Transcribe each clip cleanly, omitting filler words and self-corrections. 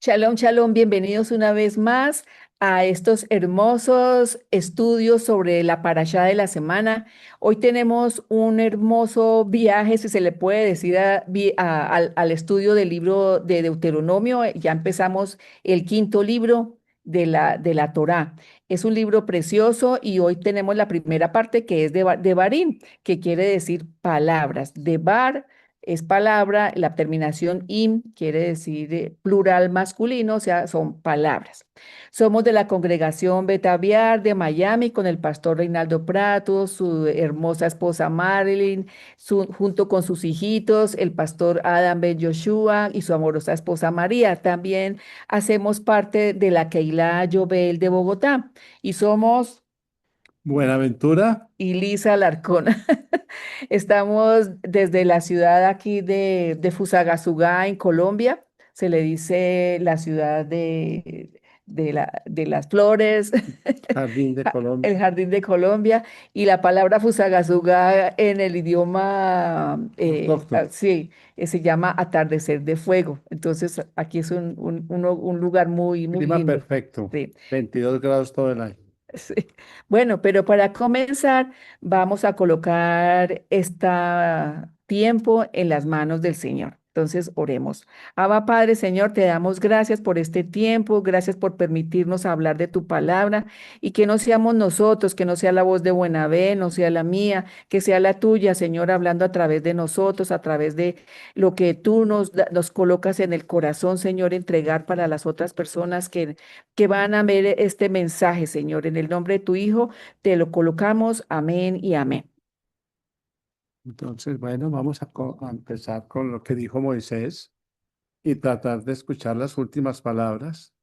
Shalom, shalom, bienvenidos una vez más a estos hermosos estudios sobre la parashá de la semana. Hoy tenemos un hermoso viaje, si se le puede decir, al estudio del libro de Deuteronomio. Ya empezamos el quinto libro de la Torá. Es un libro precioso y hoy tenemos la primera parte que es de Barim, que quiere decir palabras. De Bar es palabra, la terminación im quiere decir plural masculino, o sea, son palabras. Somos de la congregación Betaviar de Miami con el pastor Reinaldo Prato, su hermosa esposa Marilyn, junto con sus hijitos, el pastor Adam Ben Joshua y su amorosa esposa María. También hacemos parte de la Keilah Yobel de Bogotá y somos Buenaventura, y Lisa Alarcón. Estamos desde la ciudad aquí de Fusagasugá, en Colombia. Se le dice la ciudad de las flores, Jardín de Colombia. el jardín de Colombia. Y la palabra Fusagasugá en el idioma, Autóctono. sí, se llama atardecer de fuego. Entonces, aquí es un lugar muy, muy Clima lindo. perfecto, Sí. 22 grados todo el año. Sí. Bueno, pero para comenzar, vamos a colocar este tiempo en las manos del Señor. Entonces, oremos. Abba Padre, Señor, te damos gracias por este tiempo, gracias por permitirnos hablar de tu palabra y que no seamos nosotros, que no sea la voz de Buenabé, no sea la mía, que sea la tuya, Señor, hablando a través de nosotros, a través de lo que tú nos colocas en el corazón, Señor, entregar para las otras personas que van a ver este mensaje, Señor. En el nombre de tu Hijo te lo colocamos. Amén y amén. Entonces, bueno, vamos a empezar con lo que dijo Moisés y tratar de escuchar las últimas palabras.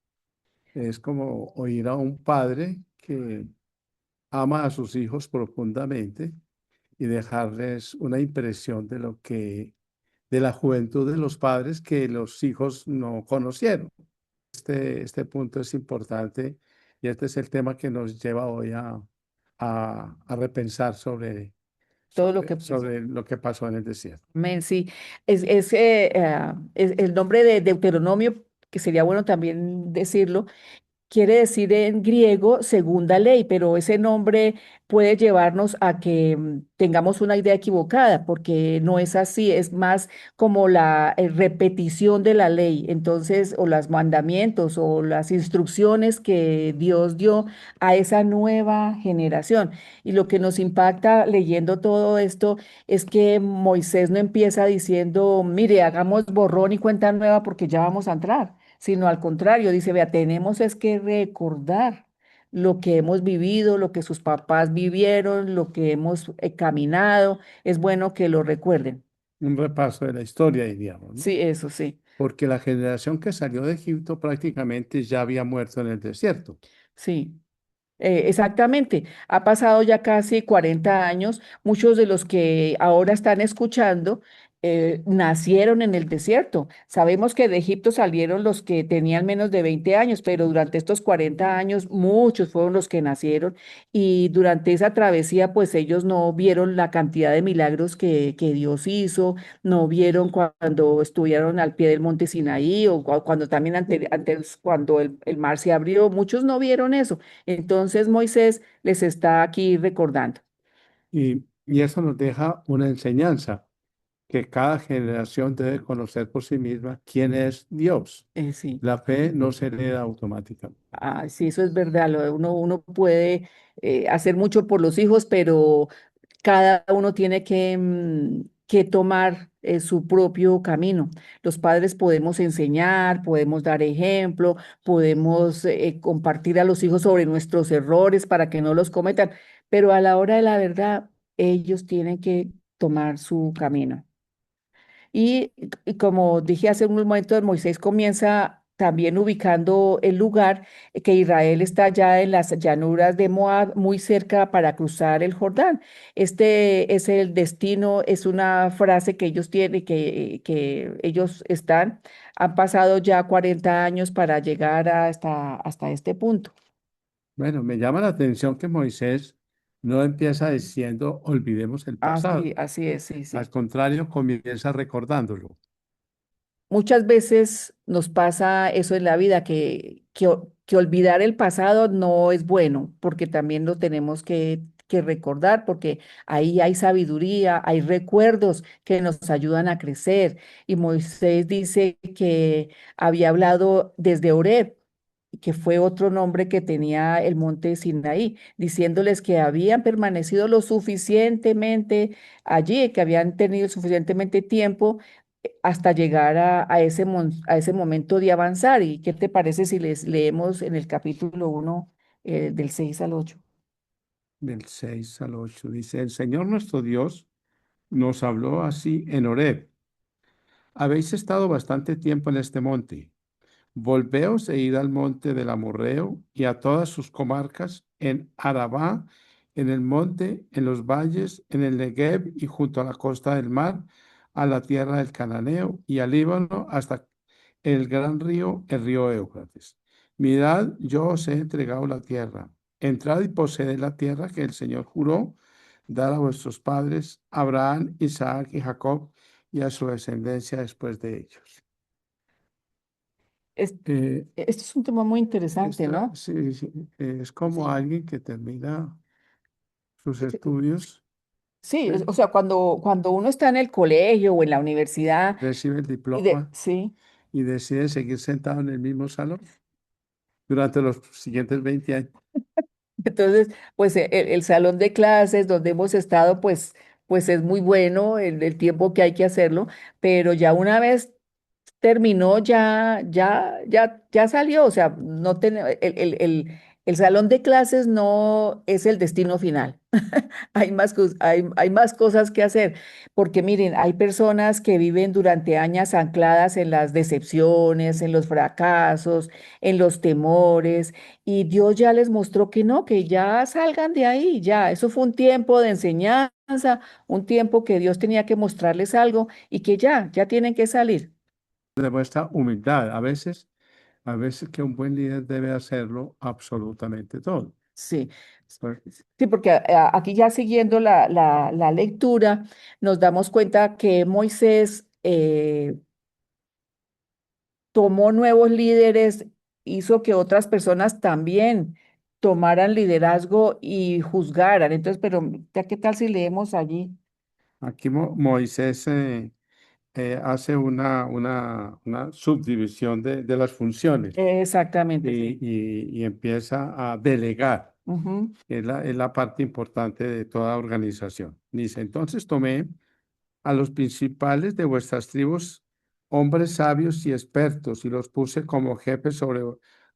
Es como oír a un padre que ama a sus hijos profundamente y dejarles una impresión de la juventud de los padres que los hijos no conocieron. Este punto es importante y este es el tema que nos lleva hoy a repensar Todo lo que pues, sobre lo que pasó en el desierto. amén, sí. Es el nombre de Deuteronomio, que sería bueno también decirlo, quiere decir en griego segunda ley, pero ese nombre puede llevarnos a que tengamos una idea equivocada, porque no es así, es más como la repetición de la ley, entonces, o los mandamientos o las instrucciones que Dios dio a esa nueva generación. Y lo que nos impacta leyendo todo esto es que Moisés no empieza diciendo, mire, hagamos borrón y cuenta nueva porque ya vamos a entrar, sino al contrario, dice, vea, tenemos es que recordar lo que hemos vivido, lo que sus papás vivieron, lo que hemos caminado, es bueno que lo recuerden. Un repaso de la historia, diríamos, ¿no? Sí, eso sí, Porque la generación que salió de Egipto prácticamente ya había muerto en el desierto. sí. Exactamente, ha pasado ya casi 40 años. Muchos de los que ahora están escuchando nacieron en el desierto. Sabemos que de Egipto salieron los que tenían menos de 20 años, pero durante estos 40 años muchos fueron los que nacieron y durante esa travesía pues ellos no vieron la cantidad de milagros que Dios hizo, no vieron cuando estuvieron al pie del monte Sinaí o cuando también antes, cuando el mar se abrió, muchos no vieron eso. Entonces Moisés les está aquí recordando. Y eso nos deja una enseñanza, que cada generación debe conocer por sí misma quién es Dios. Sí, La fe no se hereda automáticamente. sí, eso es verdad. Uno puede hacer mucho por los hijos, pero cada uno tiene que tomar su propio camino. Los padres podemos enseñar, podemos dar ejemplo, podemos compartir a los hijos sobre nuestros errores para que no los cometan, pero a la hora de la verdad, ellos tienen que tomar su camino. Y como dije hace un momento, Moisés comienza también ubicando el lugar que Israel está ya en las llanuras de Moab, muy cerca para cruzar el Jordán. Este es el destino, es una frase que ellos tienen, que ellos han pasado ya 40 años para llegar hasta este punto. Bueno, me llama la atención que Moisés no empieza diciendo olvidemos el Así, pasado. así es, sí, Al sí. contrario, comienza recordándolo. muchas veces nos pasa eso en la vida, que olvidar el pasado no es bueno, porque también lo tenemos que recordar, porque ahí hay sabiduría, hay recuerdos que nos ayudan a crecer. Y Moisés dice que había hablado desde Horeb, que fue otro nombre que tenía el monte Sinaí, diciéndoles que habían permanecido lo suficientemente allí, que habían tenido suficientemente tiempo hasta llegar a ese momento de avanzar. ¿Y qué te parece si les leemos en el capítulo 1, del 6 al 8? Del 6 al 8 dice, el Señor nuestro Dios nos habló así en Horeb. Habéis estado bastante tiempo en este monte. Volveos e id al monte del Amorreo y a todas sus comarcas, en Arabá, en el monte, en los valles, en el Negev y junto a la costa del mar, a la tierra del Cananeo y al Líbano, hasta el gran río, el río Éufrates. Mirad, yo os he entregado la tierra. Entrad y poseed la tierra que el Señor juró dar a vuestros padres, Abraham, Isaac y Jacob, y a su descendencia después de ellos. Es- Eh, Este es un tema muy interesante, ¿no? sí, sí, es como Sí. alguien que termina sus Sí, estudios, sí, ¿sí? o sea, cuando uno está en el colegio o en la universidad, Recibe el y diploma sí. y decide seguir sentado en el mismo salón durante los siguientes 20 años. Entonces, pues el salón de clases donde hemos estado, pues es muy bueno el tiempo que hay que hacerlo, pero ya una vez terminó, ya salió, o sea, no el salón de clases no es el destino final. Hay más cosas que hacer, porque miren, hay personas que viven durante años ancladas en las decepciones, en los fracasos, en los temores, y Dios ya les mostró que no, que ya salgan de ahí, ya, eso fue un tiempo de enseñanza, un tiempo que Dios tenía que mostrarles algo y que ya tienen que salir. Demuestra humildad. A veces que un buen líder debe hacerlo absolutamente todo. Sí. Pues, Sí, porque aquí ya siguiendo la lectura, nos damos cuenta que Moisés tomó nuevos líderes, hizo que otras personas también tomaran liderazgo y juzgaran. Entonces, pero ya qué tal si leemos allí. aquí Moisés hace una subdivisión de las funciones Exactamente, sí. y empieza a delegar. Ujú. Es la parte importante de toda organización. Dice, entonces tomé a los principales de vuestras tribus, hombres sabios y expertos, y los puse como jefes sobre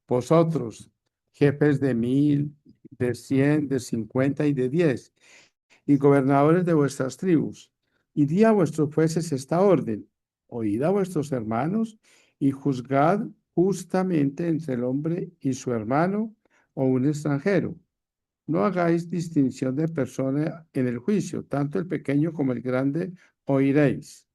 vosotros, jefes de 1,000, de 100, de 50 y de 10, y gobernadores de vuestras tribus. Y di a vuestros jueces esta orden: oíd a vuestros hermanos y juzgad justamente entre el hombre y su hermano o un extranjero. No hagáis distinción de persona en el juicio, tanto el pequeño como el grande oiréis.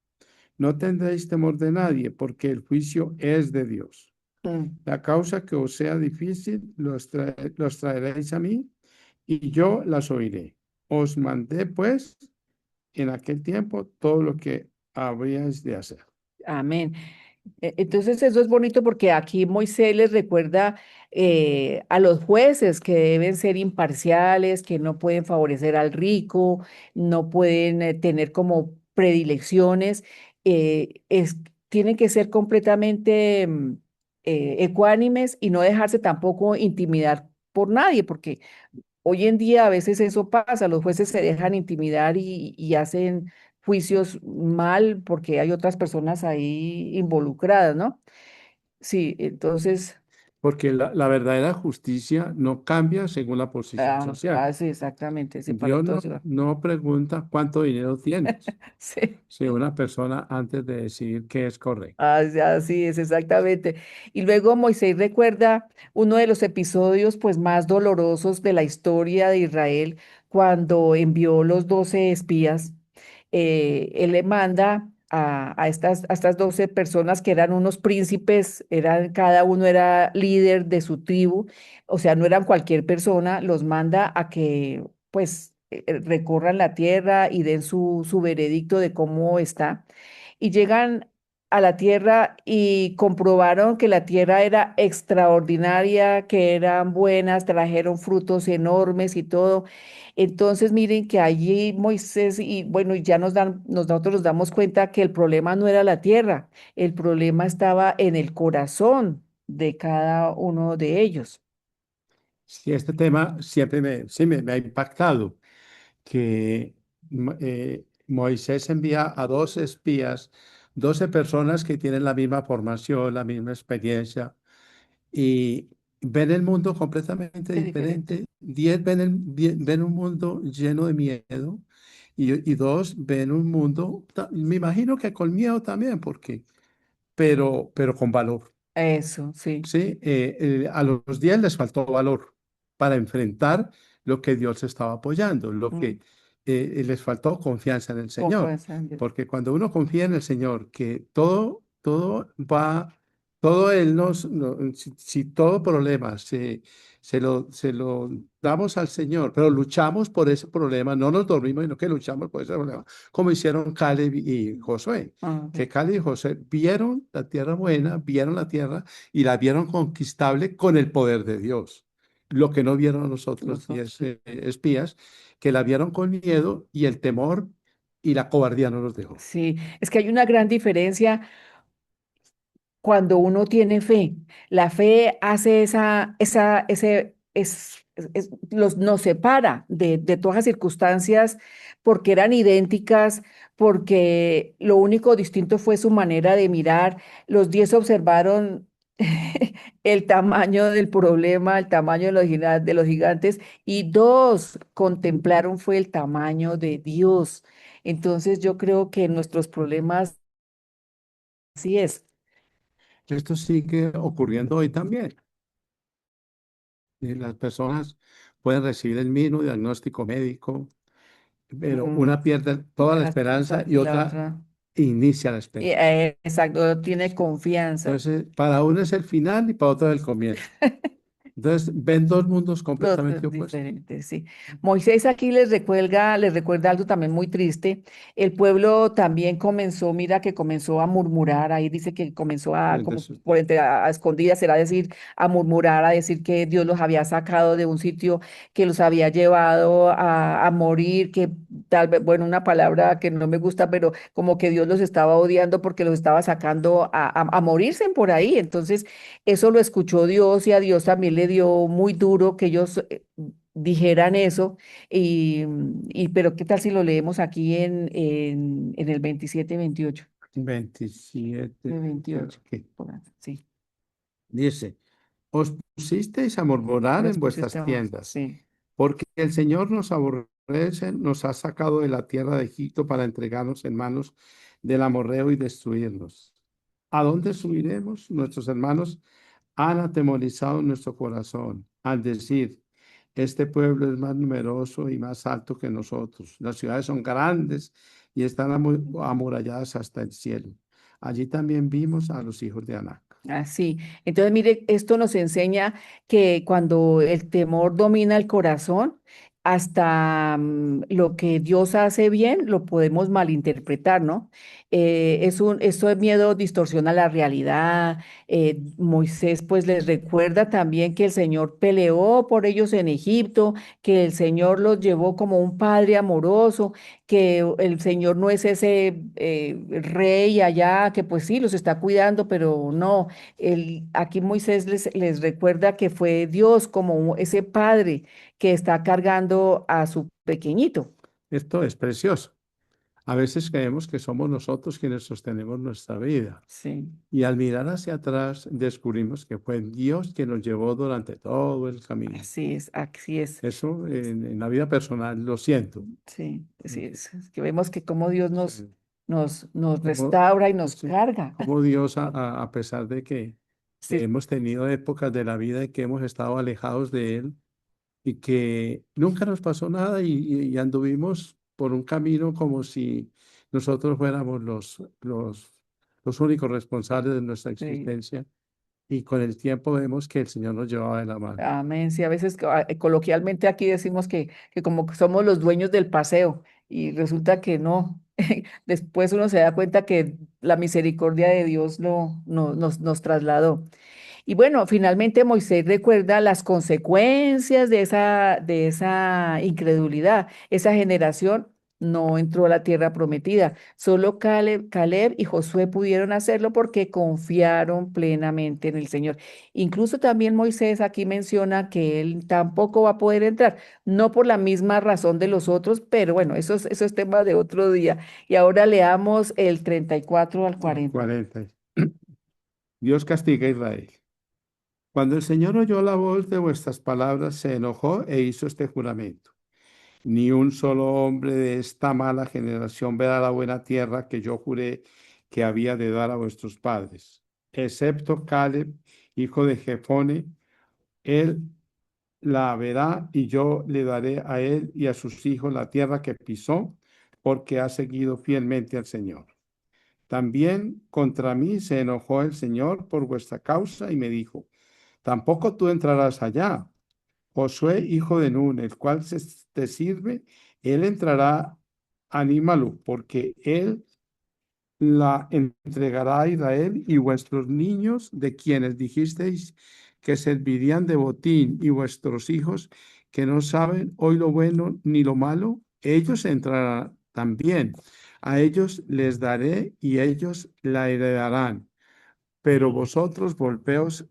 No tendréis temor de nadie, porque el juicio es de Dios. Mm. La causa que os sea difícil los traeréis a mí, y yo las oiré. Os mandé, pues, en aquel tiempo todo lo que habríais de hacer. Amén. Entonces eso es bonito porque aquí Moisés les recuerda a los jueces que deben ser imparciales, que no pueden favorecer al rico, no pueden tener como predilecciones, tienen que ser completamente ecuánimes y no dejarse tampoco intimidar por nadie, porque hoy en día a veces eso pasa, los jueces se dejan intimidar y hacen juicios mal porque hay otras personas ahí involucradas, ¿no? Sí, entonces, Porque la verdadera justicia no cambia según la posición social. sí, exactamente, sí, para Dios todos. Igual. no pregunta cuánto dinero tienes, Sí. si una persona antes de decidir qué es correcto. Así es, exactamente. Y luego Moisés recuerda uno de los episodios pues más dolorosos de la historia de Israel cuando envió los 12 espías. Él le manda a estas 12 personas que eran unos príncipes, cada uno era líder de su tribu, o sea, no eran cualquier persona, los manda a que pues recorran la tierra y den su veredicto de cómo está. Y llegan a la tierra y comprobaron que la tierra era extraordinaria, que eran buenas, trajeron frutos enormes y todo. Entonces miren que allí Moisés y bueno, ya nosotros nos damos cuenta que el problema no era la tierra, el problema estaba en el corazón de cada uno de ellos. Sí, este tema siempre me ha impactado, que Moisés envía a 12 espías, 12 personas que tienen la misma formación, la misma experiencia, y ven el mundo completamente Qué diferente. diferente. 10 ven un mundo lleno de miedo y dos ven un mundo, me imagino que con miedo también, pero con valor. Eso, sí. Sí, a los 10 les faltó valor para enfrentar lo que Dios estaba apoyando, lo que Mm, les faltó confianza en el Señor, confianza en Dios. porque cuando uno confía en el Señor, que todo va, todo Él si todo problema se lo damos al Señor, pero luchamos por ese problema, no nos dormimos, sino que luchamos por ese problema, como hicieron Caleb y Josué, Ah, ok. que Caleb y Josué vieron la tierra buena, vieron la tierra y la vieron conquistable con el poder de Dios. Lo que no vieron los otros Los 10 otros. espías, que la vieron con miedo y el temor y la cobardía no los dejó. Sí, es que hay una gran diferencia cuando uno tiene fe. La fe hace nos separa de todas las circunstancias porque eran idénticas, porque lo único distinto fue su manera de mirar. Los 10 observaron el tamaño del problema, el tamaño de los gigantes, y dos contemplaron fue el tamaño de Dios. Entonces yo creo que nuestros problemas, así es. Esto sigue ocurriendo hoy también. Y las personas pueden recibir el mismo diagnóstico médico, pero Mm, una pierde toda de la la esperanza esperanza y y la otra otra. inicia la esperanza. Exacto, tiene confianza. Entonces, para uno es el final y para otro es el comienzo. Entonces, ven dos mundos Dos completamente opuestos. diferentes, sí. Moisés aquí les recuerda algo también muy triste. El pueblo también comenzó, mira que comenzó a murmurar, ahí dice que comenzó a, como Entonces, por entre a escondidas, era decir, a murmurar, a decir que Dios los había sacado de un sitio, que los había llevado a morir, que tal vez, bueno, una palabra que no me gusta, pero como que Dios los estaba odiando porque los estaba sacando a morirse por ahí. Entonces, eso lo escuchó Dios y a Dios también le dio muy duro que ellos dijeran eso. Pero ¿qué tal si lo leemos aquí en el 27 28 27, de 28 ok. Sí, Dice, os pusisteis a murmurar les en pusiste vuestras abajo. tiendas, Sí, porque el Señor nos aborrece, nos ha sacado de la tierra de Egipto para entregarnos en manos del amorreo y destruirnos. ¿A dónde subiremos? Nuestros hermanos han atemorizado nuestro corazón al decir, este pueblo es más numeroso y más alto que nosotros. Las ciudades son grandes y están amuralladas hasta el cielo. Allí también vimos a los hijos de Anac. así. Entonces, mire, esto nos enseña que cuando el temor domina el corazón, hasta lo que Dios hace bien lo podemos malinterpretar, ¿no? Esto de miedo distorsiona la realidad. Moisés pues les recuerda también que el Señor peleó por ellos en Egipto, que el Señor los llevó como un padre amoroso, que el Señor no es ese rey allá que pues sí los está cuidando, pero no. Aquí Moisés les recuerda que fue Dios como ese padre que está cargando a su pequeñito. Esto es precioso. A veces creemos que somos nosotros quienes sostenemos nuestra vida. Sí, Y al mirar hacia atrás, descubrimos que fue Dios quien nos llevó durante todo el camino. así es, así es. Eso en la vida personal lo siento. Sí, así es que vemos que como Dios Sí. nos Como, restaura y nos sí, carga. como Dios, a pesar de que Sí, hemos tenido épocas de la vida en que hemos estado alejados de Él y que nunca nos pasó nada y anduvimos por un camino como si nosotros fuéramos los únicos responsables de nuestra sí. existencia. Y con el tiempo vemos que el Señor nos llevaba de la mano. Amén. Sí, a veces coloquialmente aquí decimos que como que somos los dueños del paseo y resulta que no. Después uno se da cuenta que la misericordia de Dios nos trasladó. Y bueno, finalmente Moisés recuerda las consecuencias de esa incredulidad. Esa generación no entró a la tierra prometida. Solo Caleb y Josué pudieron hacerlo porque confiaron plenamente en el Señor. Incluso también Moisés aquí menciona que él tampoco va a poder entrar, no por la misma razón de los otros, pero bueno, eso es tema de otro día. Y ahora leamos el 34 al al 40. 40. Dios castiga a Israel. Cuando el Señor oyó la voz de vuestras palabras, se enojó e hizo este juramento. Ni un solo hombre de esta mala generación verá la buena tierra que yo juré que había de dar a vuestros padres, excepto Caleb, hijo de Jefone. Él la verá y yo le daré a él y a sus hijos la tierra que pisó, porque ha seguido fielmente al Señor. También contra mí se enojó el Señor por vuestra causa y me dijo, tampoco tú entrarás allá. Josué, hijo de Nun, el cual te sirve, él entrará, anímalo, porque él la entregará a Israel y vuestros niños, de quienes dijisteis que servirían de botín, y vuestros hijos, que no saben hoy lo bueno ni lo malo, ellos entrarán también. A ellos les daré y ellos la heredarán. Pero vosotros volveos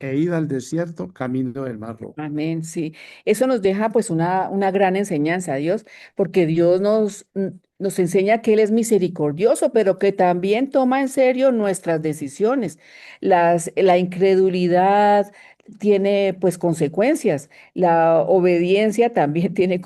e id al desierto, camino del Mar Rojo. Amén, sí. Eso nos deja pues una gran enseñanza, Dios, porque Dios nos enseña que Él es misericordioso, pero que también toma en serio nuestras decisiones. La incredulidad tiene pues consecuencias, la obediencia también tiene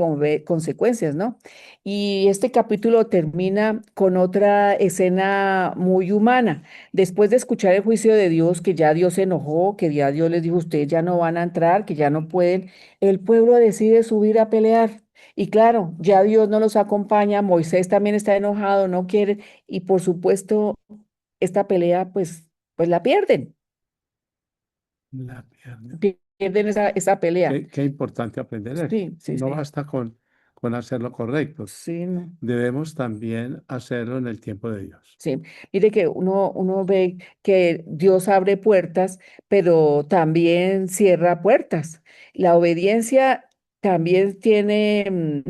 consecuencias, ¿no? Y este capítulo termina con otra escena muy humana. Después de escuchar el juicio de Dios, que ya Dios se enojó, que ya Dios les dijo, ustedes ya no van a entrar, que ya no pueden, el pueblo decide subir a pelear. Y claro, ya Dios no los acompaña, Moisés también está enojado, no quiere, y por supuesto, esta pelea, pues la pierden, La pierna. pierden esa pelea. Qué importante aprender esto. Sí, sí, No sí, basta con hacer lo correcto, sí, no. debemos también hacerlo en el tiempo de Dios. Sí, mire que uno ve que Dios abre puertas, pero también cierra puertas. La obediencia también tiene,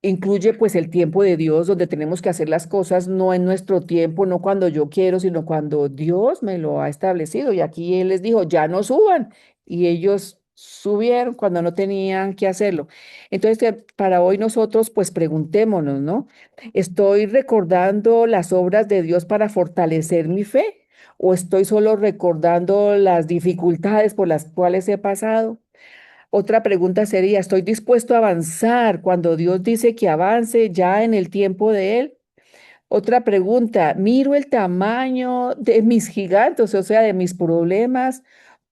incluye pues el tiempo de Dios, donde tenemos que hacer las cosas no en nuestro tiempo, no cuando yo quiero, sino cuando Dios me lo ha establecido. Y aquí Él les dijo, ya no suban. Y ellos subieron cuando no tenían que hacerlo. Entonces, para hoy nosotros pues preguntémonos, ¿no? ¿Estoy recordando las obras de Dios para fortalecer mi fe? ¿O estoy solo recordando las dificultades por las cuales he pasado? Otra pregunta sería, ¿estoy dispuesto a avanzar cuando Dios dice que avance ya en el tiempo de Él? Otra pregunta, ¿miro el tamaño de mis gigantes, o sea, de mis problemas,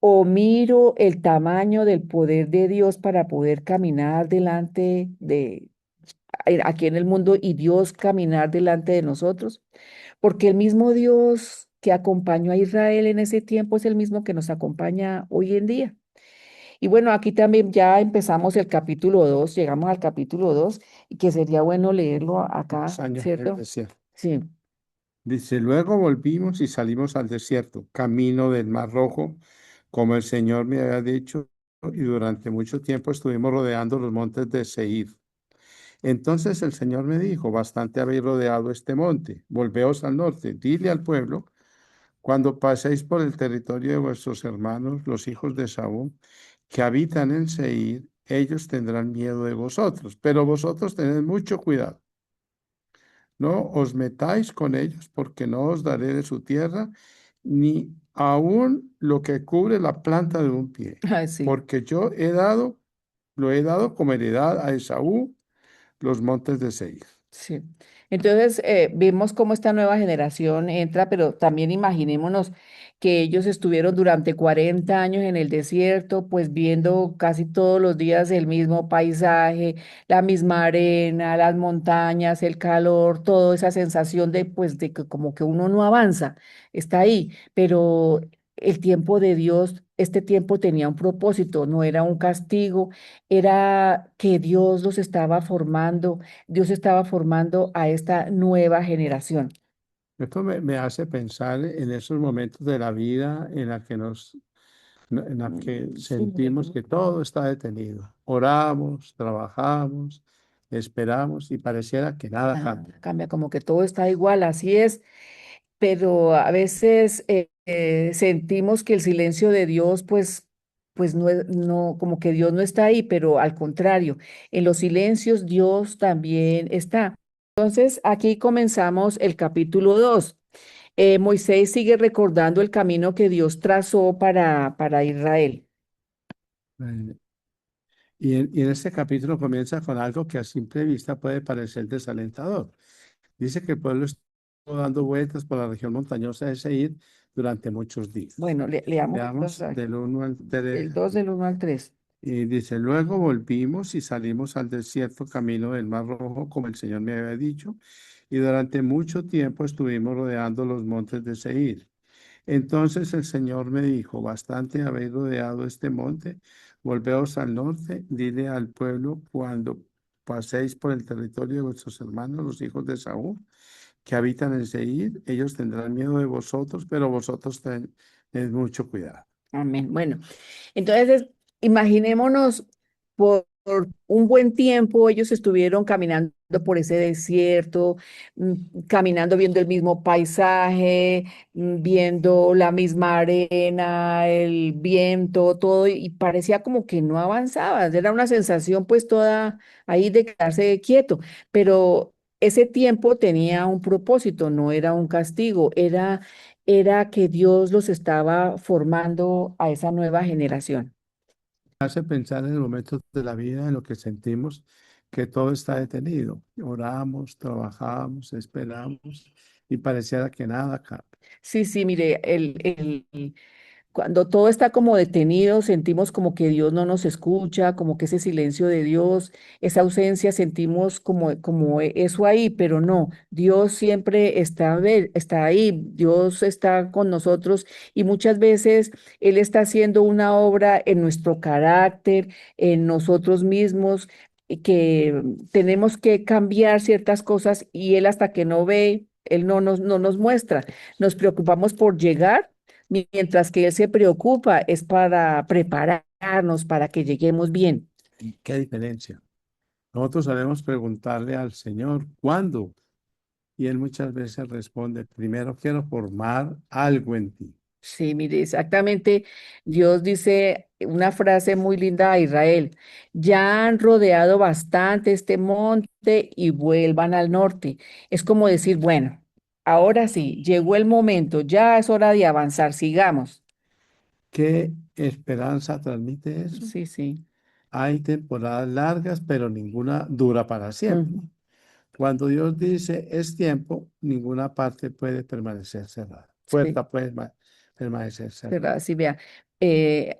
o miro el tamaño del poder de Dios para poder caminar delante de aquí en el mundo y Dios caminar delante de nosotros? Porque el mismo Dios que acompañó a Israel en ese tiempo es el mismo que nos acompaña hoy en día. Y bueno, aquí también ya empezamos el capítulo 2, llegamos al capítulo 2 y que sería bueno leerlo Los acá, años en el ¿cierto? desierto. Sí. Dice, luego volvimos y salimos al desierto, camino del Mar Rojo, como el Señor me había dicho, y durante mucho tiempo estuvimos rodeando los montes de Seir. Entonces el Señor me dijo, bastante habéis rodeado este monte, volveos al norte, dile al pueblo, cuando paséis por el territorio de vuestros hermanos, los hijos de Saúl, que habitan en Seir, ellos tendrán miedo de vosotros, pero vosotros tened mucho cuidado. No os metáis con ellos, porque no os daré de su tierra, ni aun lo que cubre la planta de un pie, Ah, sí. porque lo he dado como heredad a Esaú los montes de Seir. Sí. Entonces, vemos cómo esta nueva generación entra, pero también imaginémonos que ellos estuvieron durante 40 años en el desierto, pues viendo casi todos los días el mismo paisaje, la misma arena, las montañas, el calor, toda esa sensación de, pues, de que como que uno no avanza, está ahí, pero el tiempo de Dios, este tiempo tenía un propósito, no era un castigo, era que Dios estaba formando a esta nueva generación. Esto me hace pensar en esos momentos de la vida en la que Sí, mire, sentimos que todo está detenido. Oramos, trabajamos, esperamos y pareciera que nada nada, cambia. cambia como que todo está igual, así es, pero a veces sentimos que el silencio de Dios, pues no, no, como que Dios no está ahí, pero al contrario, en los silencios Dios también está. Entonces, aquí comenzamos el capítulo 2. Moisés sigue recordando el camino que Dios trazó para Israel. Eh, y en este capítulo comienza con algo que a simple vista puede parecer desalentador. Dice que el pueblo estuvo dando vueltas por la región montañosa de Seir durante muchos días. Bueno, leamos el Veamos del 1 al 3. del 2 del 1 al 3. Y dice, luego volvimos y salimos al desierto camino del Mar Rojo, como el Señor me había dicho, y durante mucho tiempo estuvimos rodeando los montes de Seir. Entonces el Señor me dijo, bastante habéis rodeado este monte, volveos al norte, dile al pueblo cuando paséis por el territorio de vuestros hermanos, los hijos de Saúl, que habitan en Seir, ellos tendrán miedo de vosotros, pero vosotros tened mucho cuidado. Amén. Bueno, entonces imaginémonos por un buen tiempo ellos estuvieron caminando por ese desierto, caminando viendo el mismo paisaje, viendo la misma arena, el viento, todo, y parecía como que no avanzabas. Era una sensación pues toda ahí de quedarse quieto, pero ese tiempo tenía un propósito, no era un castigo, era que Dios los estaba formando a esa nueva generación. Hace pensar en los momentos de la vida en los que sentimos que todo está detenido. Oramos, trabajamos, esperamos y pareciera que nada cambia. Sí, sí, mire, cuando todo está como detenido, sentimos como que Dios no nos escucha, como que ese silencio de Dios, esa ausencia, sentimos como eso ahí, pero no, Dios siempre está ahí, Dios está con nosotros y muchas veces Él está haciendo una obra en nuestro carácter, en nosotros mismos, y que tenemos que cambiar ciertas cosas y Él hasta que no ve, Él no nos muestra. Nos preocupamos por llegar mientras que Él se preocupa es para prepararnos para que lleguemos bien. ¿Qué diferencia? Nosotros solemos preguntarle al Señor, ¿cuándo? Y Él muchas veces responde, primero quiero formar algo en ti. Sí, mire, exactamente. Dios dice una frase muy linda a Israel. Ya han rodeado bastante este monte y vuelvan al norte. Es como decir, bueno, ahora sí, llegó el momento, ya es hora de avanzar, sigamos. ¿Qué esperanza transmite eso? Sí, sí. Hay temporadas largas, pero ninguna dura para siempre. Ujú. Cuando Dios dice es tiempo, ninguna parte puede permanecer cerrada. Sí. Puerta puede permanecer cerrada. ¿Verdad? Sí, vea.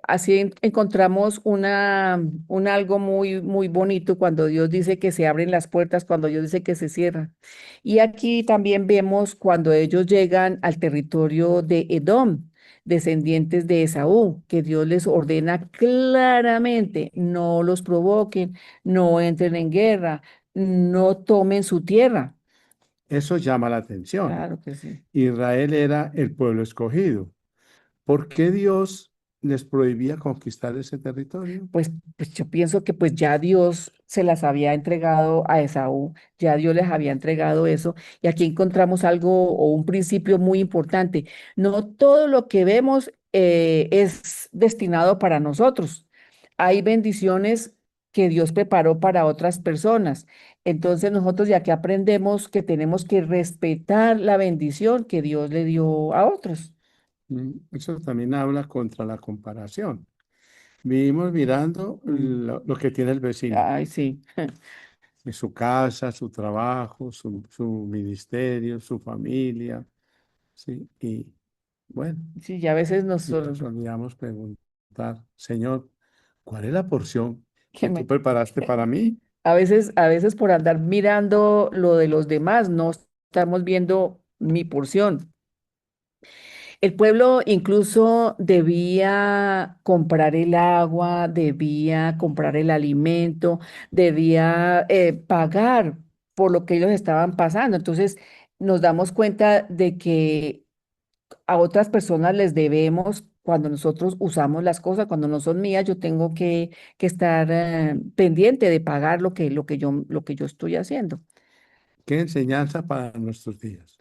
Así encontramos un algo muy, muy bonito cuando Dios dice que se abren las puertas, cuando Dios dice que se cierran. Y aquí también vemos cuando ellos llegan al territorio de Edom, descendientes de Esaú, que Dios les ordena claramente, no los provoquen, no entren en guerra, no tomen su tierra. Eso llama la atención. Claro que sí. Israel era el pueblo escogido. ¿Por qué Dios les prohibía conquistar ese territorio? Pues yo pienso que pues ya Dios se las había entregado a Esaú, ya Dios les había entregado eso, y aquí encontramos algo o un principio muy importante. No todo lo que vemos es destinado para nosotros. Hay bendiciones que Dios preparó para otras personas. Entonces nosotros ya que aprendemos que tenemos que respetar la bendición que Dios le dio a otros. Eso también habla contra la comparación. Vivimos mirando Mm. lo que tiene el vecino, Ay, sí. en su casa, su trabajo, su ministerio, su familia, ¿sí? Y bueno, Sí, ya a veces y nos olvidamos preguntar, Señor, ¿cuál es la porción que que tú me, preparaste para mí? a veces por andar mirando lo de los demás, no estamos viendo mi porción. El pueblo incluso debía comprar el agua, debía comprar el alimento, debía pagar por lo que ellos estaban pasando. Entonces nos damos cuenta de que a otras personas les debemos cuando nosotros usamos las cosas, cuando no son mías, yo tengo que estar pendiente de pagar lo que yo estoy haciendo. Qué enseñanza para nuestros días.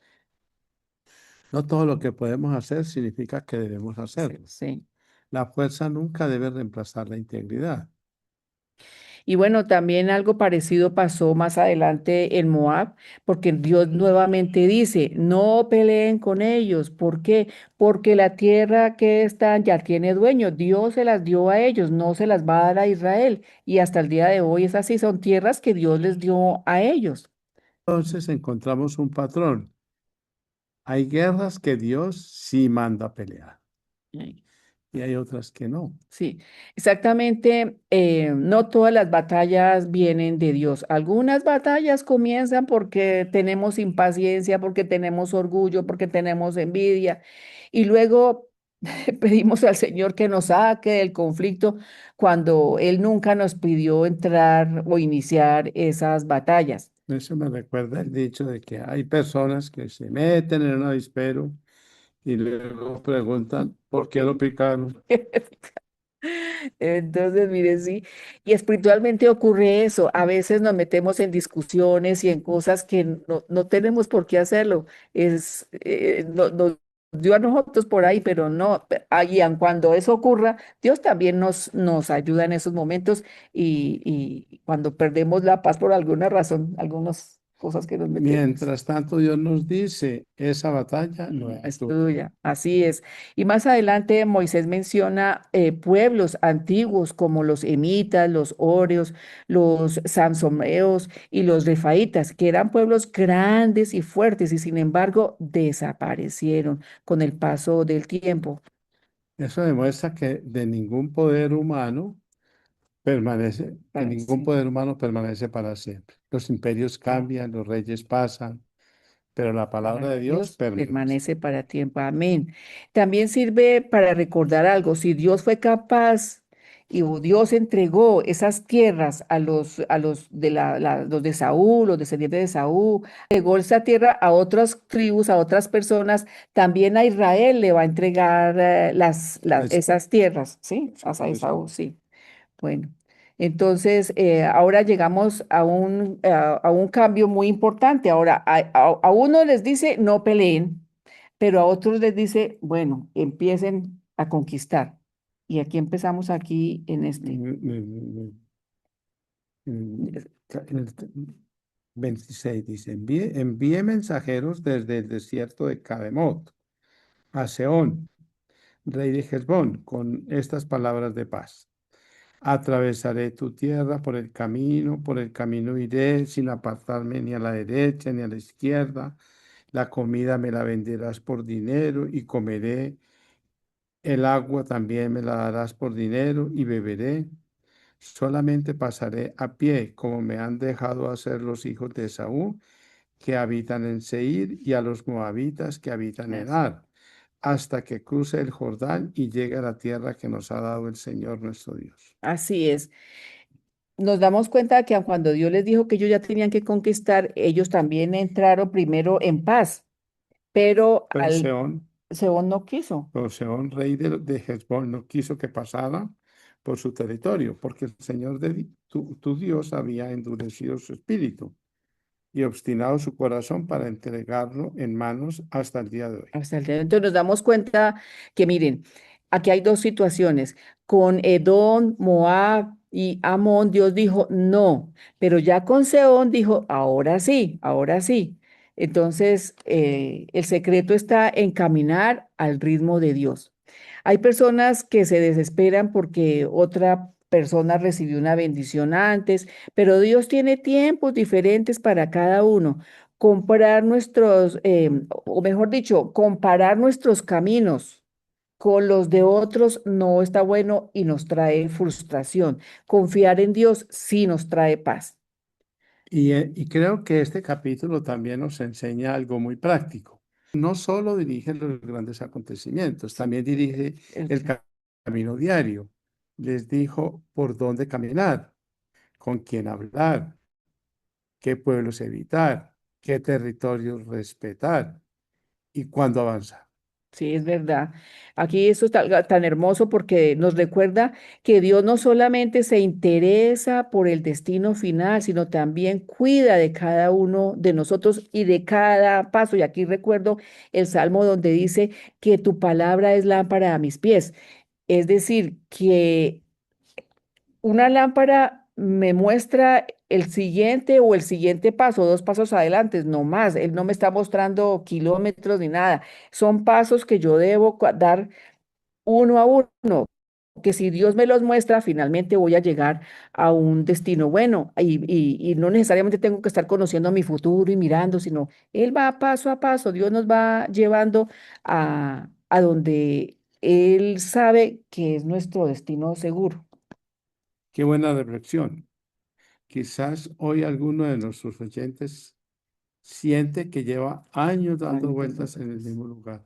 No todo lo que podemos hacer significa que debemos hacerlo. Sí. La fuerza nunca debe reemplazar la integridad. Y bueno, también algo parecido pasó más adelante en Moab, porque Dios nuevamente dice, no peleen con ellos. ¿Por qué? Porque la tierra que están ya tiene dueño. Dios se las dio a ellos, no se las va a dar a Israel. Y hasta el día de hoy es así, son tierras que Dios les dio a ellos. Entonces encontramos un patrón. Hay guerras que Dios sí manda a pelear y hay otras que no. Sí, exactamente. No todas las batallas vienen de Dios. Algunas batallas comienzan porque tenemos impaciencia, porque tenemos orgullo, porque tenemos envidia. Y luego pedimos al Señor que nos saque del conflicto cuando Él nunca nos pidió entrar o iniciar esas batallas. Eso me recuerda el dicho de que hay personas que se meten en un avispero y luego preguntan ¿por qué lo picaron? Entonces, mire, sí, y espiritualmente ocurre eso. A veces nos metemos en discusiones y en cosas que no tenemos por qué hacerlo. Nos dio a nosotros por ahí, pero no, ahí cuando eso ocurra, Dios también nos ayuda en esos momentos y cuando perdemos la paz por alguna razón, algunas cosas que nos metemos. Mientras tanto, Dios nos dice, esa batalla no es Es tuya. tuya, así es. Y más adelante Moisés menciona pueblos antiguos como los emitas, los óreos, los sansomeos y los refaitas, que eran pueblos grandes y fuertes y sin embargo desaparecieron con el paso del tiempo. Eso demuestra que de ningún poder humano permanece, que ningún Sí. poder humano permanece para siempre. Los imperios cambian, los reyes pasan, pero la palabra Palabra de de Dios Dios permanece. permanece para tiempo. Amén. También sirve para recordar algo. Si Dios fue capaz y Dios entregó esas tierras a los de los de Saúl, los descendientes de Saúl, entregó esa tierra a otras tribus, a otras personas, también a Israel le va a entregar Es- esas tierras, ¿sí? A es- Esaú, sí. Bueno, entonces ahora llegamos a un cambio muy importante. Ahora, a uno les dice no peleen, pero a otros les dice, bueno, empiecen a conquistar. Y aquí empezamos aquí en este. en el 26 dice, envié mensajeros desde el desierto de Cademot a Seón, rey de Hezbón, con estas palabras de paz. Atravesaré tu tierra por el camino iré sin apartarme ni a la derecha ni a la izquierda. La comida me la venderás por dinero y comeré. El agua también me la darás por dinero y beberé. Solamente pasaré a pie, como me han dejado hacer los hijos de Esaú, que habitan en Seir, y a los moabitas que habitan en Así, Ar, hasta que cruce el Jordán y llegue a la tierra que nos ha dado el Señor nuestro Dios. así es. Nos damos cuenta que cuando Dios les dijo que ellos ya tenían que conquistar, ellos también entraron primero en paz, pero Pero Seón Seón no quiso. Seón, rey de Hezbón, no quiso que pasara por su territorio, porque el Señor tu Dios había endurecido su espíritu y obstinado su corazón para entregarlo en manos hasta el día de hoy. Hasta el día de hoy. Entonces nos damos cuenta que miren, aquí hay dos situaciones. Con Edom, Moab y Amón, Dios dijo no, pero ya con Seón dijo ahora sí, ahora sí. Entonces, el secreto está en caminar al ritmo de Dios. Hay personas que se desesperan porque otra persona recibió una bendición antes, pero Dios tiene tiempos diferentes para cada uno. Comprar o mejor dicho, comparar nuestros caminos con los de otros no está bueno y nos trae frustración. Confiar en Dios sí nos trae paz. Y creo que este capítulo también nos enseña algo muy práctico. no solo dirige los grandes acontecimientos, también dirige El el camino diario. Les dijo por dónde caminar, con quién hablar, qué pueblos evitar, qué territorios respetar y cuándo avanzar. Sí, es verdad. Aquí eso es tan hermoso porque nos recuerda que Dios no solamente se interesa por el destino final, sino también cuida de cada uno de nosotros y de cada paso. Y aquí recuerdo el salmo donde dice que tu palabra es lámpara a mis pies. Es decir, que una lámpara me muestra el siguiente o el siguiente paso, dos pasos adelante, no más. Él no me está mostrando kilómetros ni nada. Son pasos que yo debo dar uno a uno, que si Dios me los muestra, finalmente voy a llegar a un destino bueno y no necesariamente tengo que estar conociendo mi futuro y mirando, sino Él va paso a paso, Dios nos va llevando a donde Él sabe que es nuestro destino seguro. Qué buena reflexión. Quizás hoy alguno de nuestros oyentes siente que lleva años dando Ay, dando vueltas en el vueltas. mismo lugar.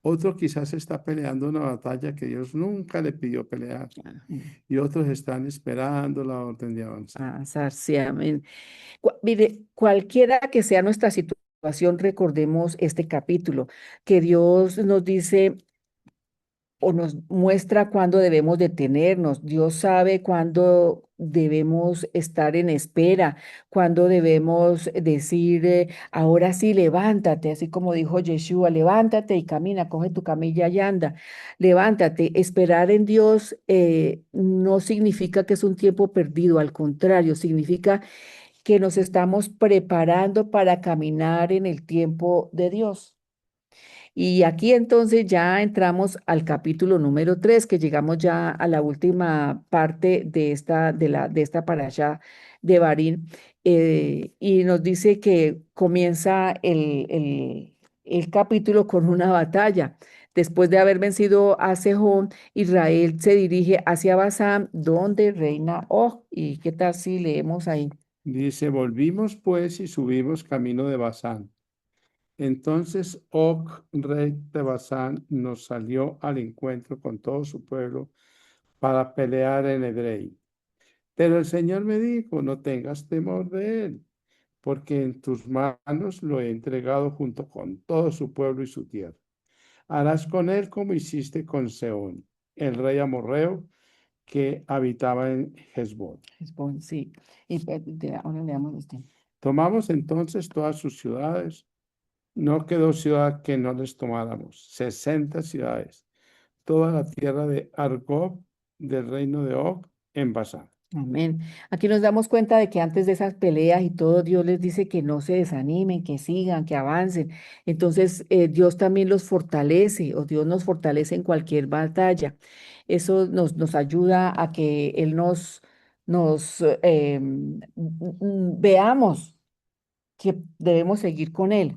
Otro quizás está peleando una batalla que Dios nunca le pidió pelear Ah, y otros están esperando la orden de avanzar. avanzar, sí, amén. Mire, cualquiera que sea nuestra situación, recordemos este capítulo, que Dios nos dice o nos muestra cuándo debemos detenernos. Dios sabe cuándo debemos estar en espera, cuándo debemos decir, ahora sí, levántate, así como dijo Yeshua, levántate y camina, coge tu camilla y anda, levántate. Esperar en Dios no significa que es un tiempo perdido, al contrario, significa que nos estamos preparando para caminar en el tiempo de Dios. Y aquí entonces ya entramos al capítulo número 3, que llegamos ya a la última parte de esta parasha de Barín, y nos dice que comienza el capítulo con una batalla. Después de haber vencido a Sejón, Israel se dirige hacia Basán, donde reina Og. ¿Y qué tal si leemos ahí? Dice, volvimos pues y subimos camino de Basán. Entonces Og, rey de Basán, nos salió al encuentro con todo su pueblo para pelear en Edrei. Pero el Señor me dijo, no tengas temor de él, porque en tus manos lo he entregado junto con todo su pueblo y su tierra. Harás con él como hiciste con Sehón, el rey amorreo que habitaba en Hezbón. Sí. Y ahora leamos este. Tomamos entonces todas sus ciudades. No quedó ciudad que no les tomáramos. 60 ciudades. Toda la tierra de Argob, del reino de Og, en Basán. Amén. Aquí nos damos cuenta de que antes de esas peleas y todo, Dios les dice que no se desanimen, que sigan, que avancen. Entonces, Dios también los fortalece o Dios nos fortalece en cualquier batalla. Eso nos ayuda a que Él nos veamos que debemos seguir con Él.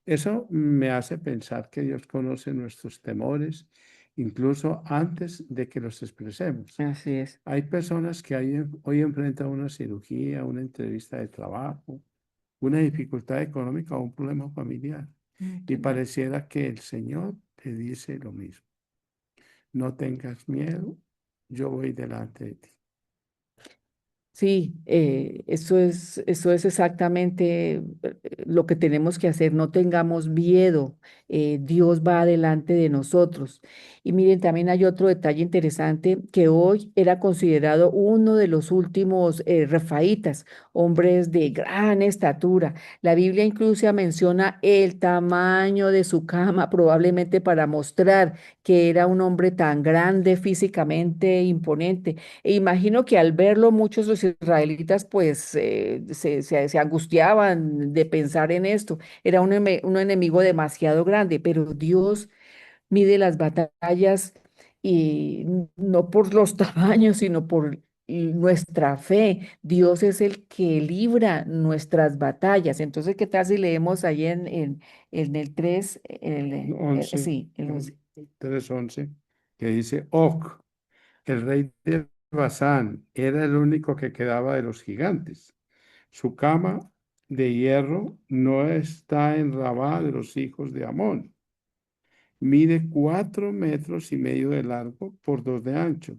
Eso me hace pensar que Dios conoce nuestros temores incluso antes de que los expresemos. Así es. Hay personas que hoy enfrentan una cirugía, una entrevista de trabajo, una dificultad económica o un problema familiar. Y pareciera que el Señor te dice lo mismo. No tengas miedo, yo voy delante de ti. Sí, eso es exactamente lo que tenemos que hacer. No tengamos miedo. Dios va adelante de nosotros. Y miren, también hay otro detalle interesante que hoy era considerado uno de los últimos refaítas, hombres de gran estatura. La Biblia incluso menciona el tamaño de su cama, probablemente para mostrar que era un hombre tan grande físicamente, imponente. E imagino que al verlo muchos los israelitas pues se angustiaban de pensar en esto. Era un enemigo demasiado grande, pero Dios mide las batallas y no por los tamaños, sino por nuestra fe. Dios es el que libra nuestras batallas. Entonces, ¿qué tal si leemos ahí en el 3 11, sí, el 11? 3:11, que dice, Og, el rey de Basán, era el único que quedaba de los gigantes. Su cama de hierro no está en Rabá de los hijos de Amón. Mide 4 metros y medio de largo por 2 de ancho,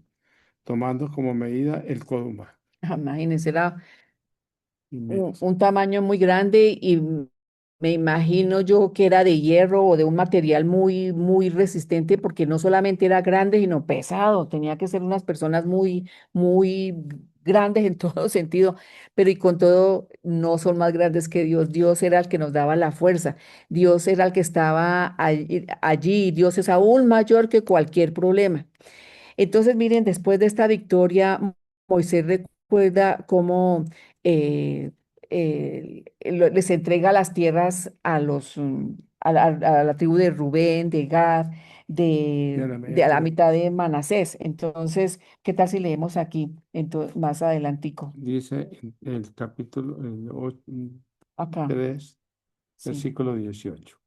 tomando como medida el codo humano. Imagínense, era Inmenso. un tamaño muy grande y me imagino yo que era de hierro o de un material muy, muy resistente porque no solamente era grande, sino pesado. Tenía que ser unas personas muy, muy grandes en todo sentido, pero y con todo no son más grandes que Dios. Dios era el que nos daba la fuerza. Dios era el que estaba allí. Dios es aún mayor que cualquier problema. Entonces, miren, después de esta victoria, Moisés recuerda cómo eh, les entrega las tierras a a la tribu de Rubén, de Gad, Y a la de media a la tribu. mitad de Manasés. Entonces, ¿qué tal si leemos aquí, más adelantico? Dice en el capítulo Acá, 3, sí. versículo 18.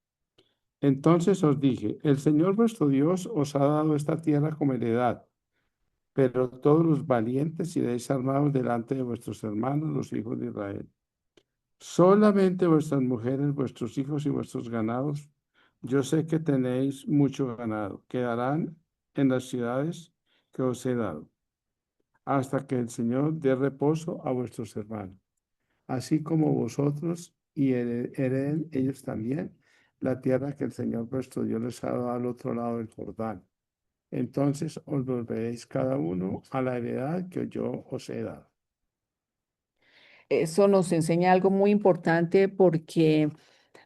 Entonces os dije, el Señor vuestro Dios os ha dado esta tierra como heredad, pero todos los valientes iréis armados delante de vuestros hermanos, los hijos de Israel. Solamente vuestras mujeres, vuestros hijos y vuestros ganados, yo sé que tenéis mucho ganado, quedarán en las ciudades que os he dado, hasta que el Señor dé reposo a vuestros hermanos, así como vosotros y hereden ellos también la tierra que el Señor vuestro Dios les ha dado al otro lado del Jordán. Entonces os volveréis cada uno a la heredad que yo os he dado. Eso nos enseña algo muy importante porque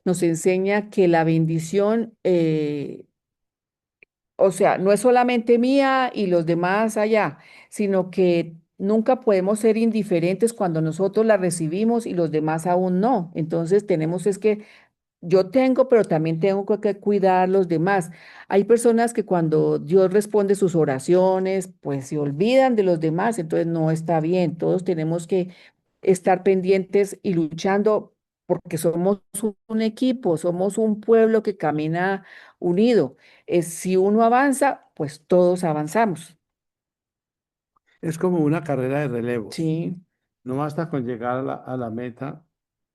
nos enseña que la bendición o sea, no es solamente mía y los demás allá, sino que nunca podemos ser indiferentes cuando nosotros la recibimos y los demás aún no. Entonces tenemos es que yo tengo, pero también tengo que cuidar los demás. Hay personas que cuando Dios responde sus oraciones, pues se olvidan de los demás, entonces no está bien. Todos tenemos que estar pendientes y luchando porque somos un equipo, somos un pueblo que camina unido. Si uno avanza, pues todos avanzamos. Es como una carrera de relevos. Sí. No basta con llegar a la meta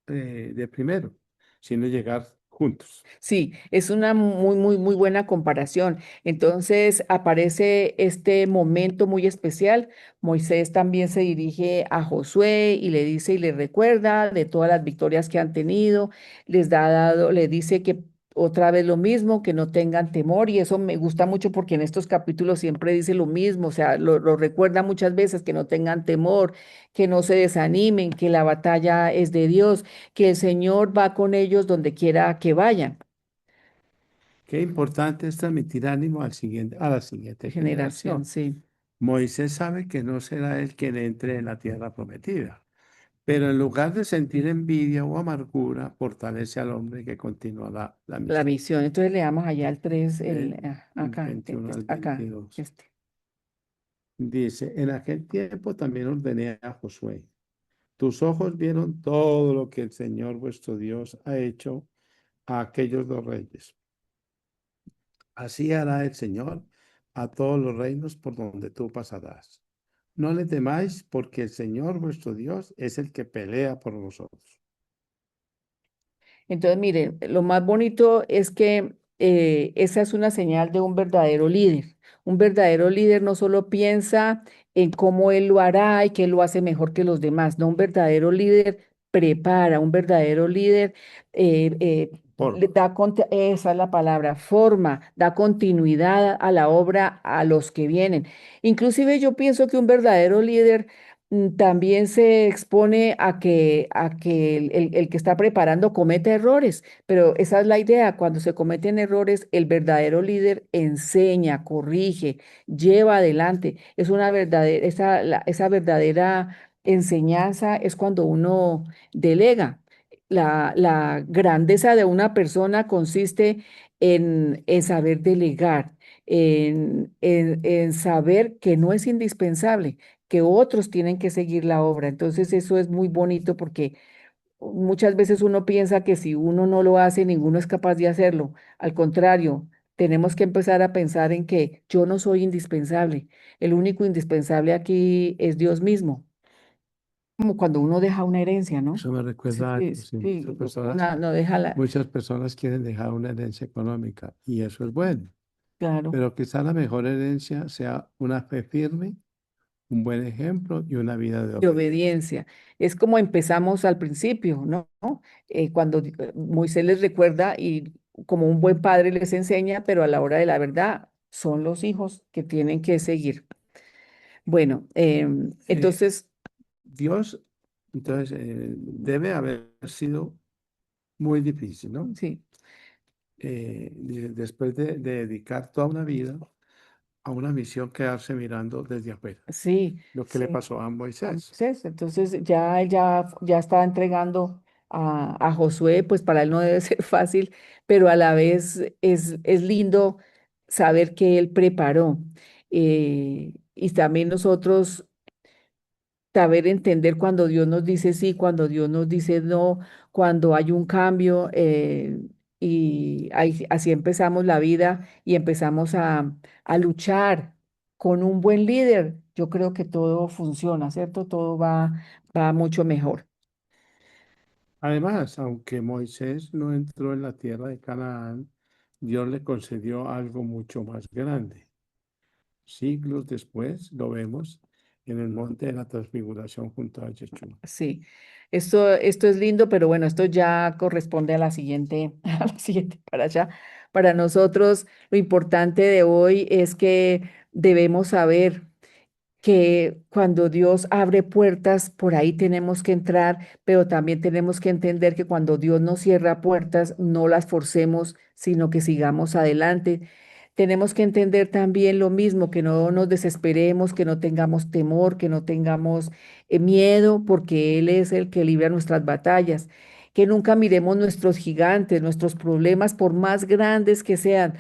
de primero, sino llegar juntos. Sí, es una muy, muy, muy buena comparación. Entonces aparece este momento muy especial. Moisés también se dirige a Josué y le dice y le recuerda de todas las victorias que han tenido. Le dice que otra vez lo mismo, que no tengan temor. Y eso me gusta mucho porque en estos capítulos siempre dice lo mismo. O sea, lo recuerda muchas veces, que no tengan temor, que no se desanimen, que la batalla es de Dios, que el Señor va con ellos donde quiera que vayan. Qué importante es transmitir ánimo a la siguiente Generación, generación. sí. Moisés sabe que no será él quien entre en la tierra prometida, pero en lugar de sentir envidia o amargura, fortalece al hombre que continúa la La misión. misión. Entonces leamos allá el 3 Del acá, 21 al acá, 22. este. Dice, en aquel tiempo también ordené a Josué, tus ojos vieron todo lo que el Señor vuestro Dios ha hecho a aquellos dos reyes. Así hará el Señor a todos los reinos por donde tú pasarás. No le temáis, porque el Señor vuestro Dios es el que pelea por vosotros. Entonces, miren, lo más bonito es que esa es una señal de un verdadero líder. Un verdadero líder no solo piensa en cómo él lo hará y que él lo hace mejor que los demás, no, un verdadero líder prepara, un verdadero líder le Forma. da, esa es la palabra, forma, da continuidad a la obra a los que vienen. Inclusive yo pienso que un verdadero líder también se expone a que el que está preparando cometa errores, pero esa es la idea. Cuando se cometen errores, el verdadero líder enseña, corrige, lleva adelante. Es una verdadera, esa verdadera enseñanza es cuando uno delega. La grandeza de una persona consiste en saber delegar, en saber que no es indispensable, que otros tienen que seguir la obra. Entonces eso es muy bonito porque muchas veces uno piensa que si uno no lo hace, ninguno es capaz de hacerlo. Al contrario, tenemos que empezar a pensar en que yo no soy indispensable. El único indispensable aquí es Dios mismo. como cuando uno deja una herencia, ¿no? Eso me Sí, recuerda a algo, sí, sí, muchas personas, no deja la, muchas personas quieren dejar una herencia económica y eso es bueno, claro. pero quizá la mejor herencia sea una fe firme, un buen ejemplo y una vida de De obediencia. obediencia. Es como empezamos al principio, ¿no? Cuando Moisés les recuerda y como un buen padre les enseña, pero a la hora de la verdad son los hijos que tienen que seguir. Bueno, Eh, entonces, Dios, entonces, debe haber sido muy difícil, ¿no? sí, Después de dedicar toda una vida a una misión, quedarse mirando desde afuera. sí, Lo que le sí. pasó a A Moisés. Moisés. Entonces ya él ya estaba entregando a Josué, pues para él no debe ser fácil, pero a la vez es lindo saber que él preparó. Y también nosotros saber entender cuando Dios nos dice sí, cuando Dios nos dice no, cuando hay un cambio, así empezamos la vida y empezamos a luchar con un buen líder. Yo creo que todo funciona, ¿cierto? Va mucho mejor. Además, aunque Moisés no entró en la tierra de Canaán, Dios le concedió algo mucho más grande. Siglos después lo vemos en el monte de la transfiguración junto a Yeshua. Sí, esto es lindo, pero bueno, esto ya corresponde a la siguiente, a la siguiente para allá. Para nosotros, lo importante de hoy es que debemos saber que cuando Dios abre puertas, por ahí tenemos que entrar, pero también tenemos que entender que cuando Dios nos cierra puertas, no las forcemos, sino que sigamos adelante. Tenemos que entender también lo mismo, que no nos desesperemos, que no tengamos temor, que no tengamos miedo, porque Él es el que libra nuestras batallas. Que nunca miremos nuestros gigantes, nuestros problemas, por más grandes que sean,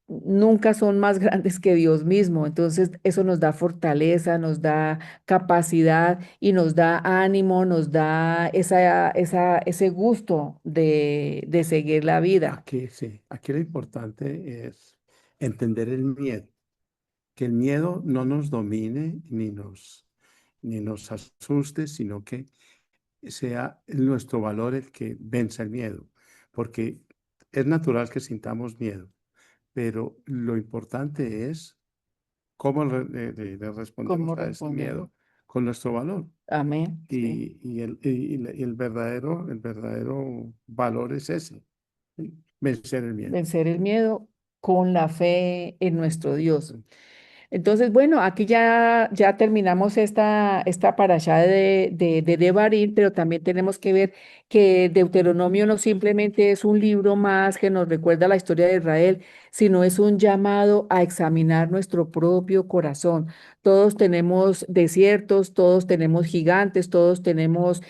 nunca son más grandes que Dios mismo. Entonces, eso nos da fortaleza, nos da capacidad y nos da ánimo, nos da ese gusto de seguir la vida. Aquí sí, aquí lo importante es entender el miedo, que el miedo no nos domine ni nos asuste, sino que sea nuestro valor el que venza el miedo, porque es natural que sintamos miedo, pero lo importante es cómo le ¿Cómo respondemos a ese respondemos? miedo con nuestro valor. Amén. Sí. Y el verdadero valor es ese, ¿sí? Vencer el miedo. Vencer el miedo con la fe en nuestro Dios. Entonces, bueno, aquí ya terminamos esta parashá de Devarim, pero también tenemos que ver que Deuteronomio no simplemente es un libro más que nos recuerda la historia de Israel, sino es un llamado a examinar nuestro propio corazón. Todos tenemos desiertos, todos tenemos gigantes, todos tenemos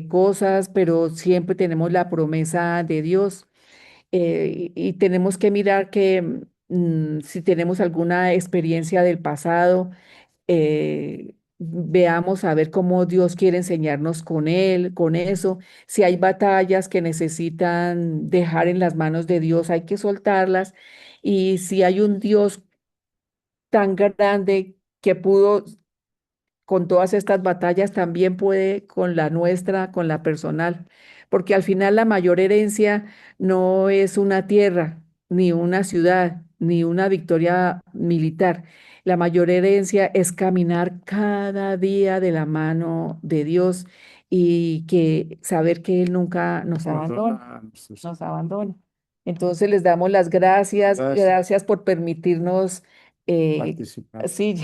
cosas, pero siempre tenemos la promesa de Dios. Y tenemos que mirar que si tenemos alguna experiencia del pasado, veamos a ver cómo Dios quiere enseñarnos con él, con eso. Si hay batallas que necesitan dejar en las manos de Dios, hay que soltarlas. Y si hay un Dios tan grande que pudo con todas estas batallas, también puede con la nuestra, con la personal, porque al final la mayor herencia no es una tierra, ni una ciudad, ni una victoria militar. La mayor herencia es caminar cada día de la mano de Dios y que saber que Él nunca nos abandona, Abandona nuestros nos abandona. Entonces les damos las gracias, gracias, gracias por permitirnos eh, participar. sí,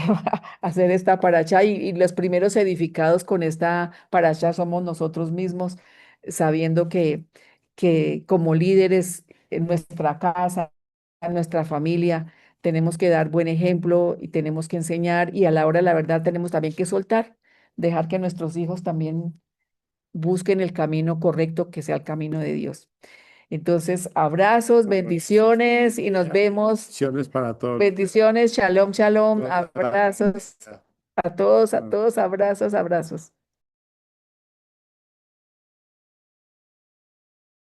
hacer esta paracha y los primeros edificados con esta paracha somos nosotros mismos, sabiendo que como líderes en nuestra casa, en nuestra familia, tenemos que dar buen ejemplo y tenemos que enseñar y a la hora de la verdad tenemos también que soltar, dejar que nuestros hijos también busquen el camino correcto, que sea el camino de Dios. Entonces, abrazos, bendiciones y nos vemos. Bendiciones para todos. Bendiciones, shalom, shalom, Toda la abrazos vida. a todos, abrazos, abrazos.